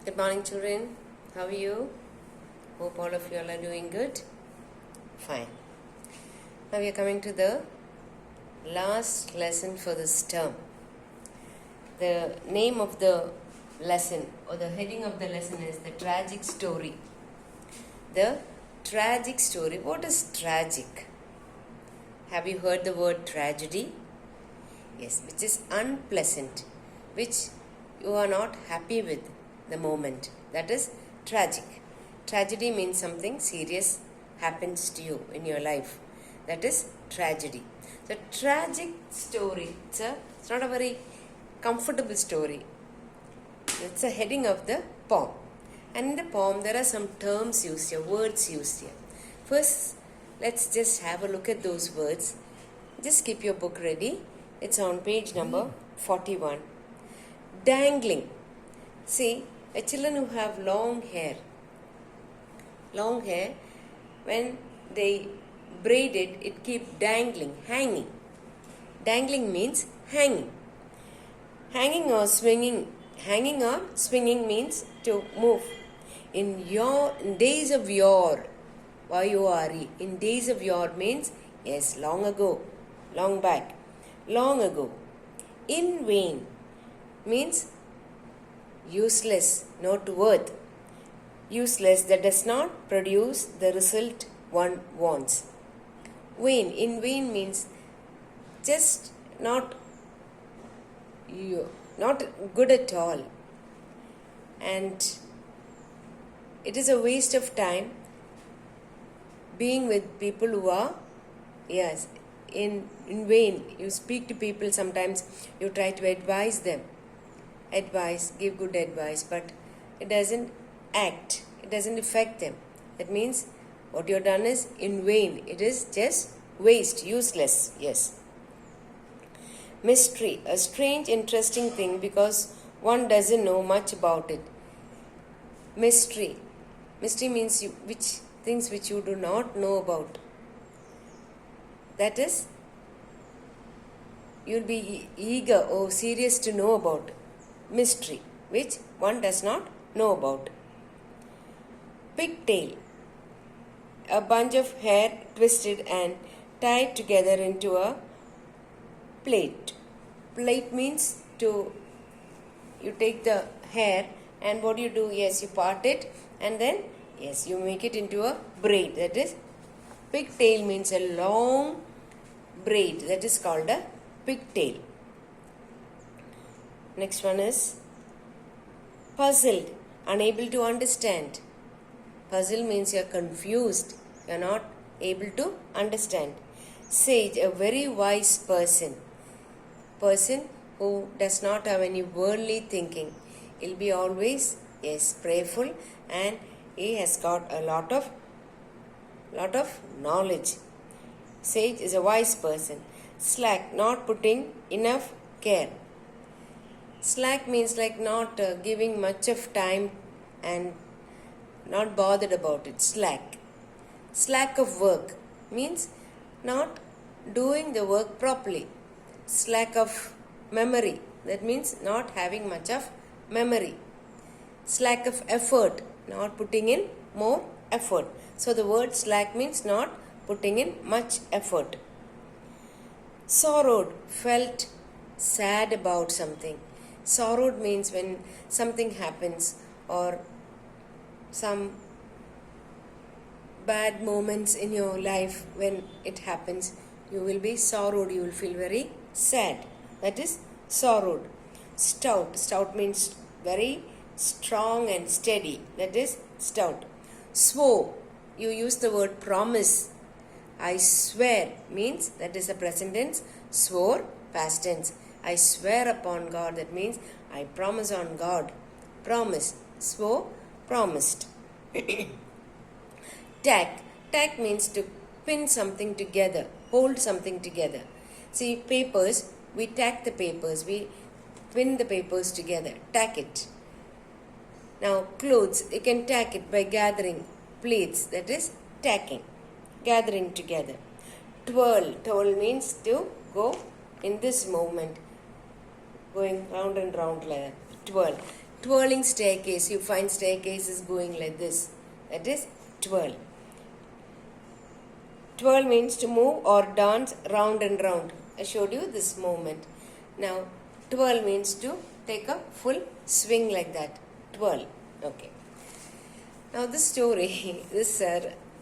Good morning, children. How are you? Hope all of you all are doing good. Fine. Now we are coming to the last lesson for this term. The name of the lesson or the heading of the lesson is the tragic story. The tragic story. What is tragic? Have you heard the word tragedy? Yes, which is unpleasant, which you are not happy with the moment. That is tragic. Tragedy means something serious happens to you in your life. That is tragedy. The tragic story, it's not a very comfortable story. It's a heading of the poem. And in the poem, there are some terms used here, words used here. First, let's just have a look at those words. Just keep your book ready. It's on page number 41. Dangling. See, children who have long hair, when they braid it, it keeps dangling, hanging. Dangling means hanging. Hanging or swinging means to move. In days of yore, Y-O-R-E, in days of yore means, yes, long ago, long back, long ago. In vain means useless, not worth. Useless, that does not produce the result one wants. Vain, in vain means just not good at all. And it is a waste of time being with people who are, yes, in vain. You speak to people sometimes, you try to advise them. Give good advice, but it doesn't act, it doesn't affect them. That means what you have done is in vain. It is just waste, useless, yes. Mystery, a strange, interesting thing because one doesn't know much about it. Mystery means things which you do not know about. That is, you'll be eager or serious to know about. Mystery, which one does not know about. Pigtail, a bunch of hair twisted and tied together into a plait. Plait means you take the hair and what do you do? Yes, you part it and then, yes, you make it into a braid. That is, pigtail means a long braid. That is called a pigtail. Next one is puzzled, unable to understand. Puzzle means you are confused, you are not able to understand. Sage, a very wise person who does not have any worldly thinking. He'll be always, yes, prayerful, and he has got a lot of knowledge. Sage is a wise person. Slack, not putting enough care. Slack means like not giving much of time and not bothered about it. Slack. Slack of work means not doing the work properly. Slack of memory, that means not having much of memory. Slack of effort, not putting in more effort. So the word slack means not putting in much effort. Sorrowed, felt sad about something. Sorrowed means when something happens or some bad moments in your life, when it happens, you will be sorrowed, you will feel very sad. That is sorrowed. Stout, stout means very strong and steady. That is stout. Swore, you use the word promise. I swear means, that is the present tense. Swore, past tense. I swear upon God, that means I promise on God. Promise, swore, promised. Tack, tack means to pin something together, hold something together. See, papers, we tack the papers, we pin the papers together, tack it. Now, clothes, you can tack it by gathering plaits, that is tacking, gathering together. Twirl, twirl means to go in this movement, going round and round like that. Twirl. twirling staircase. You find staircases going like this. That is twirl. Twirl means to move or dance round and round. I showed you this movement. Now, twirl means to take a full swing like that. Twirl. Okay. Now, this story, this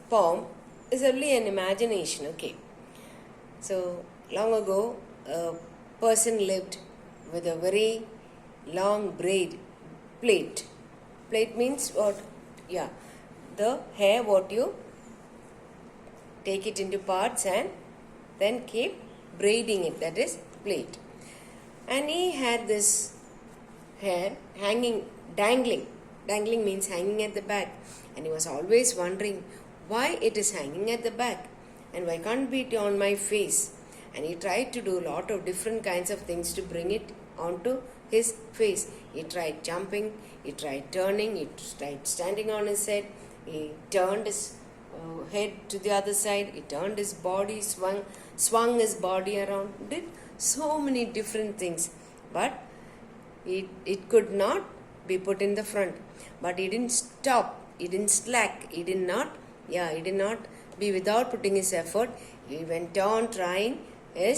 poem is only an imagination. Okay. So, long ago, a person lived with a very long plait. Plait means what? Yeah. The hair what you take it into parts and then keep braiding it. That is plait. And he had this hair hanging, dangling. Dangling means hanging at the back. And he was always wondering why it is hanging at the back and why can't be it on my face. And he tried to do a lot of different kinds of things to bring it onto his face. He tried jumping, he tried turning, he tried standing on his head, he turned his head to the other side, he turned his body, swung his body around, did so many different things, but it could not be put in the front. But he didn't stop, he didn't slack, he did not be without putting his effort. He went on trying he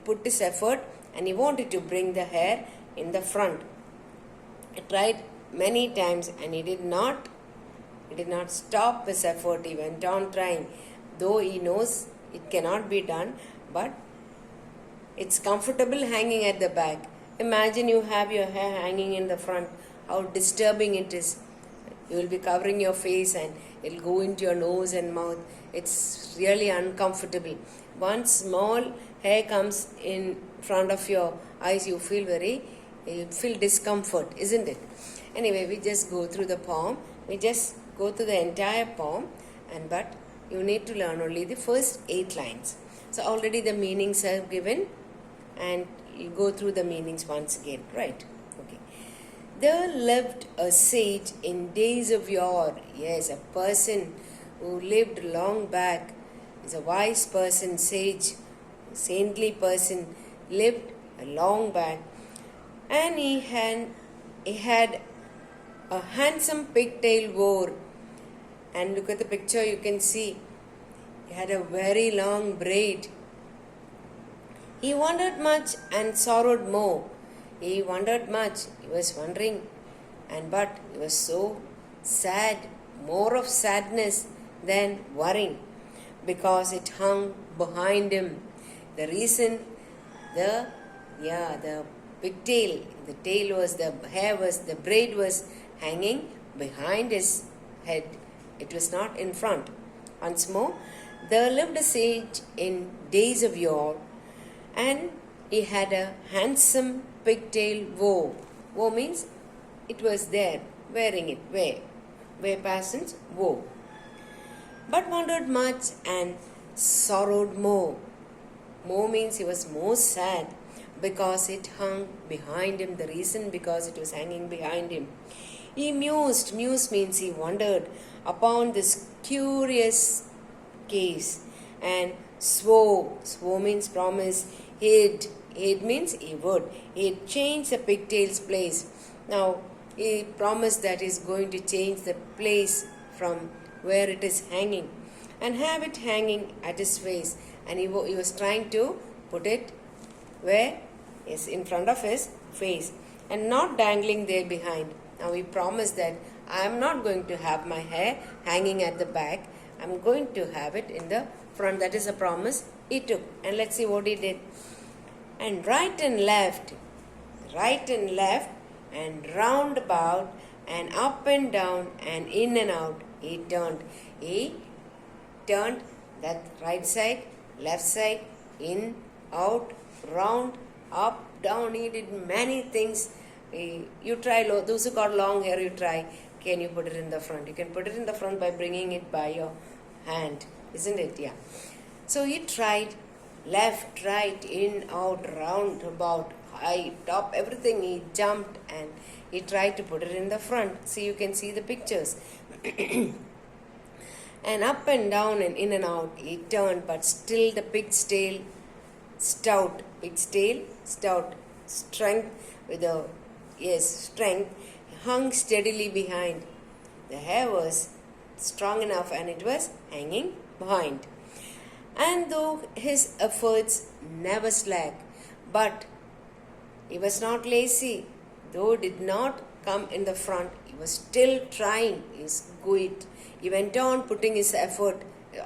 put his effort and he wanted to bring the hair in the front. He tried many times and he did not stop his effort. He went on trying, though he knows it cannot be done, but it's comfortable hanging at the back. Imagine you have your hair hanging in the front, how disturbing it is. You will be covering your face and it will go into your nose and mouth. It's really uncomfortable. One small hair comes in front of your eyes, you feel discomfort, isn't it? Anyway, we just go through the poem. We just go through the entire poem, but you need to learn only the first 8 lines. So already the meanings are given, and you go through the meanings once again, right? Okay. There lived a sage in days of yore. Yes, a person who lived long back is a wise person, sage, saintly person, lived a long back, and he had a handsome pigtail wore. And look at the picture, you can see he had a very long braid. He wondered much and sorrowed more. He wondered much, he was wondering, but he was so sad, more of sadness than worrying, because it hung behind him. The reason, the pigtail, the braid was hanging behind his head. It was not in front. Once more, there lived a sage in days of yore, and he had a handsome pigtail wore. Wore means it was there, wearing it, wear persons wore. But wondered much and sorrowed more. More means he was more sad because it hung behind him. The reason, because it was hanging behind him. He mused means he wondered upon this curious case, and swore means promise, hid means he would. He'd change the pigtail's place. Now, he promised that he's going to change the place from where it is hanging and have it hanging at his face. And he was trying to put it where is in front of his face and not dangling there behind. Now he promised that I am not going to have my hair hanging at the back. I am going to have it in the front. That is a promise he took. And let's see what he did. And right and left, and round about, and up and down, and in and out, he turned. He turned that right side, left side, in, out, round, up, down. He did many things. You try, those who got long hair, you try. Can you put it in the front? You can put it in the front by bringing it by your hand, isn't it? Yeah. So he tried left, right, in, out, round, about, high, top, everything. He jumped and he tried to put it in the front. So you can see the pictures. And up and down and in and out he turned, but still the pig's tail stout, strength with a strength, hung steadily behind. The hair was strong enough and it was hanging behind. And though his efforts never slacked, but he was not lazy, though did not come in the front, he was still trying his good. He went on putting his effort, he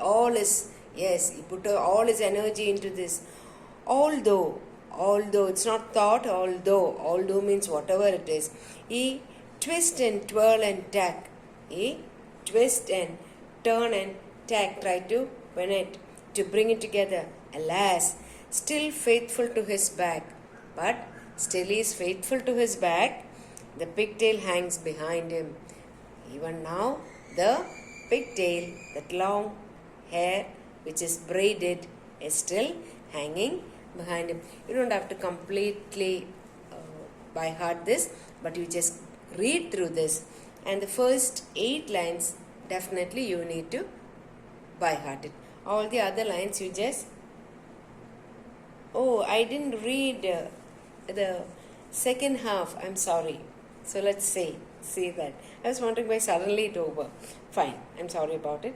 put all his energy into this. Although it's not thought, although means whatever it is. He twist and twirl and tack. He twist and turn and tack, try to win it, to bring it together. Alas, still faithful to his back. But still he is faithful to his back. The pigtail hangs behind him. Even now, the pigtail, that long hair which is braided, is still hanging behind him. You don't have to completely by heart this, but you just read through this. And the first 8 lines, definitely you need to by heart it. All the other lines you just... Oh, I didn't read the second half. I'm sorry. So let's see that. I was wondering why suddenly it over. Fine, I'm sorry about it.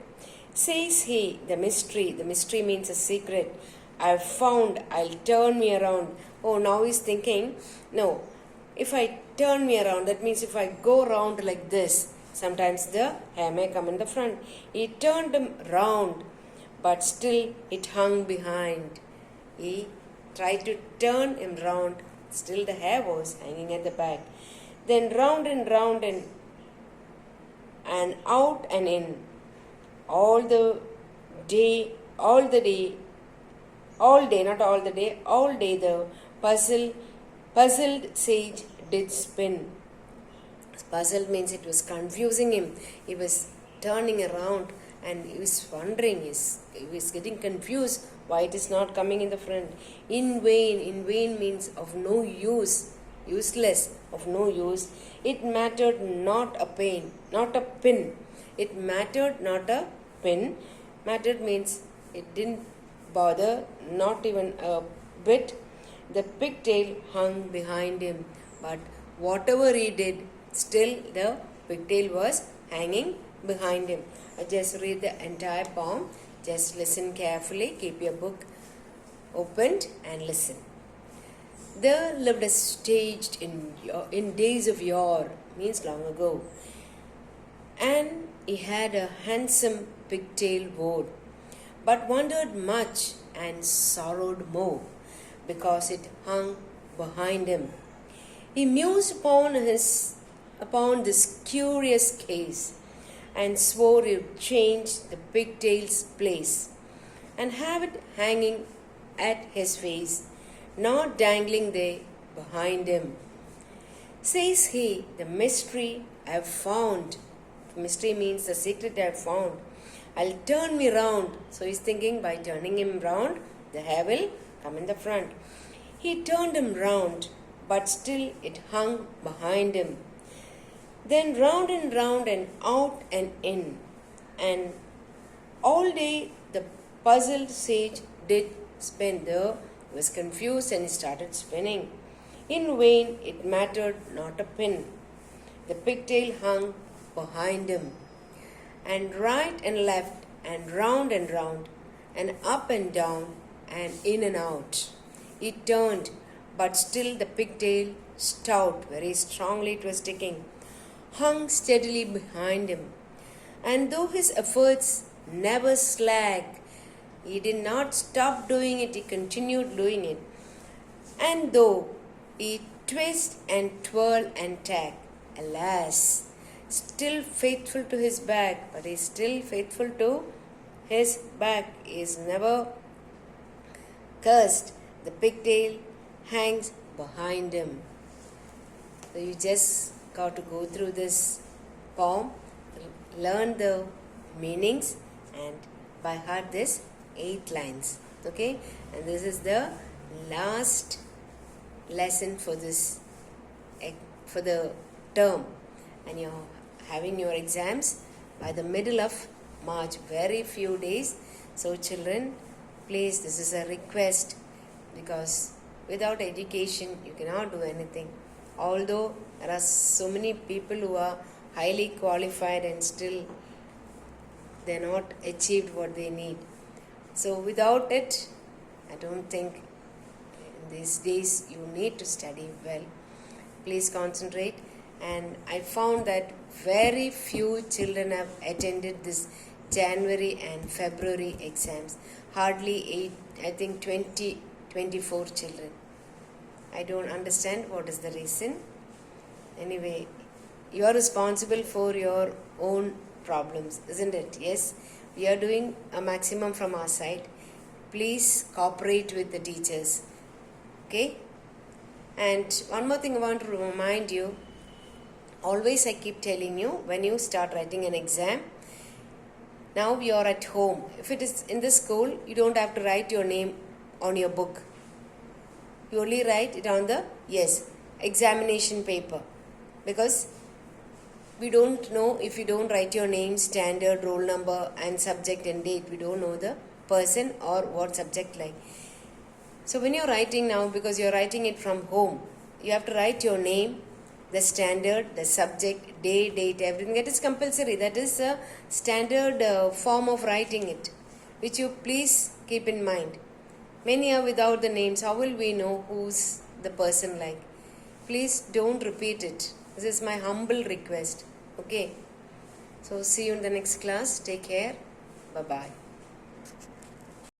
Says he, the mystery means a secret. I've found, I'll turn me around. Oh, now he's thinking, no, if I turn me around, that means if I go around like this, sometimes the hair may come in the front. He turned him round, but still it hung behind. He tried to turn him round, still the hair was hanging at the back. Then round and out and in. All day the puzzled sage did spin. Puzzled means it was confusing him. He was turning around and he was wondering, he was getting confused why it is not coming in the front. In vain means of no use, useless, of no use. It mattered not a pin. It mattered not a pin. Mattered means it didn't bother, not even a bit. The pigtail hung behind him, but whatever he did, still the pigtail was hanging behind him. I just read the entire poem. Just listen carefully. Keep your book opened and listen. There lived a sage in days of yore, means long ago, and he had a handsome pigtail wore, but wondered much and sorrowed more, because it hung behind him. He mused upon this curious case, and swore he would change the pigtail's place, and have it hanging at his face, not dangling there behind him. Says he, the mystery I have found. Mystery means the secret I have found. I'll turn me round. So he's thinking by turning him round, the hair will come in the front. He turned him round, but still it hung behind him. Then round and out and in. And all day the puzzled sage did spin there. He was confused and he started spinning. In vain, it mattered not a pin. The pigtail hung behind him. And right and left and round, and up and down and in and out. He turned, but still the pigtail, stout, very strongly it was sticking, hung steadily behind him. And though his efforts never slacked, he did not stop doing it, he continued doing it. And though he twist and twirl and tack, alas, still faithful to his back, but he is still faithful to his back. He is never cursed. The pigtail hangs behind him. So you just got to go through this poem, learn the meanings, and by heart this 8 lines. Okay, and this is the last lesson for the term, and you're having your exams by the middle of March, very few days. So children, please, this is a request, because without education you cannot do anything. although there are so many people who are highly qualified and still they're not achieved what they need. So without it, I don't think in these days you need to study well. Please concentrate. And I found that very few children have attended this January and February exams. Hardly 24 children. I don't understand what is the reason. Anyway, you are responsible for your own problems, isn't it? Yes, we are doing a maximum from our side. Please cooperate with the teachers. Okay? And one more thing I want to remind you. Always I keep telling you, when you start writing an exam, now you are at home. If it is in the school, you don't have to write your name on your book. You only write it on the, examination paper. Because we don't know, if you don't write your name, standard, roll number and subject and date, we don't know the person or what subject like. So when you're writing now, because you're writing it from home, you have to write your name, the standard, the subject, day, date, everything. That is compulsory. That is a standard form of writing it, which you please keep in mind. Many are without the names. How will we know who's the person like? Please don't repeat it. This is my humble request. Okay. So see you in the next class. Take care. Bye-bye.